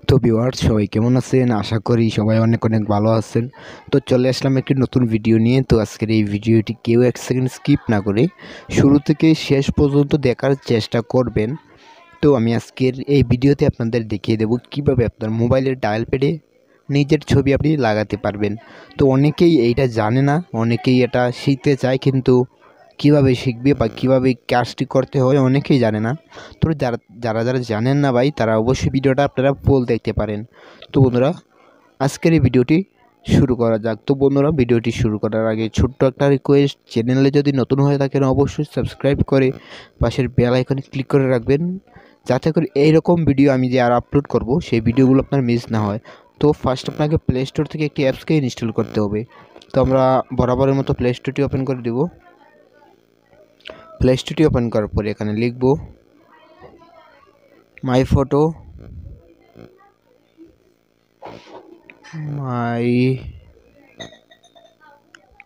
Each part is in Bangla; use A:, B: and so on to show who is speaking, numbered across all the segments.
A: তো ভিউয়ার্স সবাই কেমন আছেন? আশা করি সবাই অনেক অনেক ভালো আছেন। তো চলে আসলাম একটি নতুন ভিডিও নিয়ে। তো আজকের এই ভিডিওটি কেউ এক সেকেন্ড স্কিপ না করে শুরু থেকে শেষ পর্যন্ত দেখার চেষ্টা করবেন। তো আমি আজকের এই ভিডিওতে আপনাদের দেখিয়ে দেব কিভাবে আপনার মোবাইলের ডায়াল প্যাডে নিজের ছবি আপনি লাগাতে পারবেন। তো অনেকেই এইটা জানে না, অনেকেই এটা শিখতে চায় কিন্তু কিভাবে শিখবে বা কিভাবে কাজটি করতে হয় অনেকেই জানে না। তো যারা জানেন না ভাই, তারা অবশ্যই ভিডিওটা আপনারা ফুল দেখতে পারেন। তো বন্ধুরা, আজকের এই ভিডিওটি শুরু করা যাক। তো বন্ধুরা, ভিডিওটি শুরু করার আগে ছোট্ট একটা রিকোয়েস্ট, চ্যানেলে যদি নতুন হয়ে থাকেন অবশ্যই সাবস্ক্রাইব করে পাশের বেল আইকনে ক্লিক করে রাখবেন, যাতে করে এইরকম ভিডিও আমি যে আর আপলোড করব সেই ভিডিওগুলো আপনার মিস না হয়। তো ফার্স্ট আপনাকে প্লে স্টোর থেকে একটি অ্যাপসকে ইনস্টল করতে হবে। তো আমরা বরাবরের মতো প্লে স্টোরটি ওপেন করে দেব। প্লে স্টোরটি ওপেন করার পরে এখানে লিখব মাই ফটো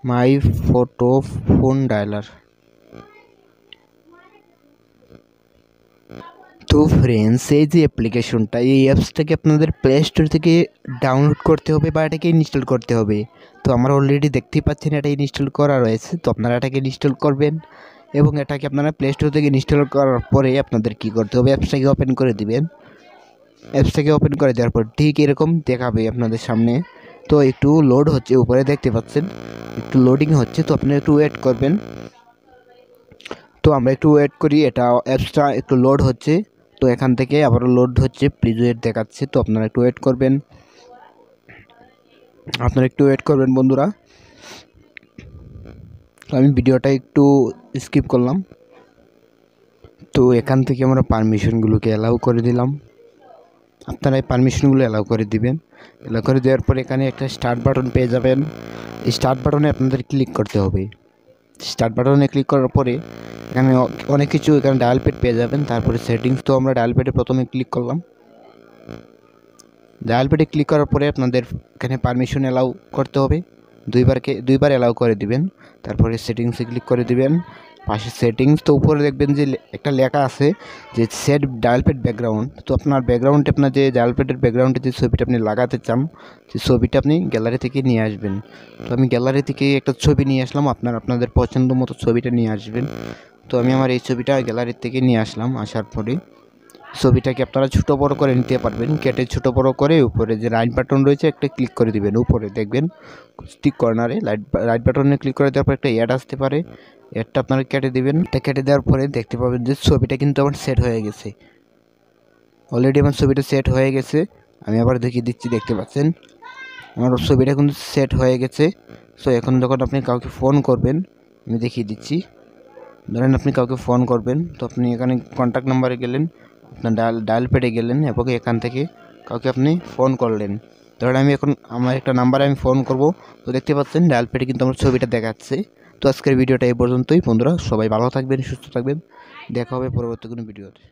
A: মাই ফটো ফোন ডায়ালার। তো ফ্রেন্ডস, এই যে অ্যাপ্লিকেশনটা, এই অ্যাপসটাকে আপনাদের প্লে স্টোর থেকে ডাউনলোড করতে হবে বা এটাকে ইনস্টল করতে হবে। তো আমরা অলরেডি দেখতেই পাচ্ছেন এটা ইনস্টল করা রয়েছে। তো আপনারা এটাকে ইনস্টল করবেন এবং এটাকে আপনারা প্লে স্টোর থেকে ইনস্টল করার পরে আপনাদের কী করতে হবে, অ্যাপসটাকে ওপেন করে দিবেন। অ্যাপসটাকে ওপেন করে দেওয়ার পর ঠিক এরকম দেখাবে আপনাদের সামনে। তো একটু লোড হচ্ছে, উপরে দেখতে পাচ্ছেন একটু লোডিং হচ্ছে। তো আপনি একটু ওয়েট করবেন। তো আমরা একটু ওয়েট করি, এটা অ্যাপসটা একটু লোড হচ্ছে। তো এখান থেকে আবারও লোড হচ্ছে, প্লিজ ওয়েট দেখাচ্ছে। তো আপনারা একটু ওয়েট করবেন, বন্ধুরা। আমি ভিডিওটা একটু স্কিপ করলাম। তো এখান থেকে আমরা পারমিশনগুলোকে অ্যালাউ করে দিলাম। আপনারা এই পারমিশনগুলো অ্যালাউ করে দিবেন। অ্যালাউ করে দেওয়ার পর এখানে একটা স্টার্ট বাটন পেয়ে যাবেন। এই স্টার্ট বাটনে আপনাদের ক্লিক করতে হবে। স্টার্ট বাটনে ক্লিক করার পরে এখানে অনেক কিছু, এখানে ডায়াল প্যাড পেয়ে যাবেন। তারপরে সেটিংস, তো আমরা ডায়াল প্যাডে প্রথমে ক্লিক করলাম। ডায়াল প্যাডে ক্লিক করার পরে আপনাদের এখানে পারমিশন অ্যালাউ করতে হবে। দুইবার অ্যালাউ করে দিবেন। তারপরে সেটিংসে ক্লিক করে দিবেন। পাশে সেটিংস, তো উপরে দেখবেন যে একটা লেখা আছে যে সেট ডায়াল প্যাড ব্যাকগ্রাউন্ড। তো আপনার ব্যাকগ্রাউন্ডে, আপনার যে ডায়াল প্যাডের ব্যাকগ্রাউন্ডে যে ছবিটা আপনি লাগাতে চান, সেই ছবিটা আপনি গ্যালারি থেকে নিয়ে আসবেন। তো আমি গ্যালারি থেকে একটা ছবি নিয়ে আসলাম, আপনাদের পছন্দ মতো ছবিটা নিয়ে আসবেন। তো আমি আমার এই ছবিটা গ্যালারি থেকে নিয়ে আসলাম। আসার পরে ছবিটাকে আপনারা ছোটো বড়ো করে নিতে পারবেন, কেটে ছোটো বড়ো করে উপরে যে রাইট বাটন রয়েছে একটা ক্লিক করে দিবেন। উপরে দেখবেন ঠিক কর্নারে রাইট বাটনে ক্লিক করে দেওয়ার পর একটা অ্যাড আসতে পারে, অ্যাডটা আপনারা কেটে দিবেন। এটা কেটে দেওয়ার পরে দেখতে পাবেন যে ছবিটা কিন্তু আমার সেট হয়ে গেছে। অলরেডি আমার ছবিটা সেট হয়ে গেছে। আমি আবার দেখিয়ে দিচ্ছি, দেখতে পাচ্ছেন আমার ছবিটা কিন্তু সেট হয়ে গেছে। সো এখন যখন আপনি কাউকে ফোন করবেন, আমি দেখিয়ে দিচ্ছি। ধরেন আপনি কাউকে ফোন করবেন, তো আপনি এখানে কন্ট্যাক্ট নাম্বারে গেলেন, আপনার ডায়াল প্যাডে গেলেন এবং এখান থেকে কাউকে আপনি ফোন করলেন। ধরেন আমার একটা নাম্বারে আমি ফোন করব। তো দেখতে পাচ্ছেন ডায়াল প্যাডে কিন্তু আমার ছবিটা দেখাচ্ছে। তো আজকের ভিডিওটা এই পর্যন্তই বন্ধুরা, সবাই ভালো থাকবেন, সুস্থ থাকবেন। দেখা হবে পরবর্তী কোনো ভিডিওতে।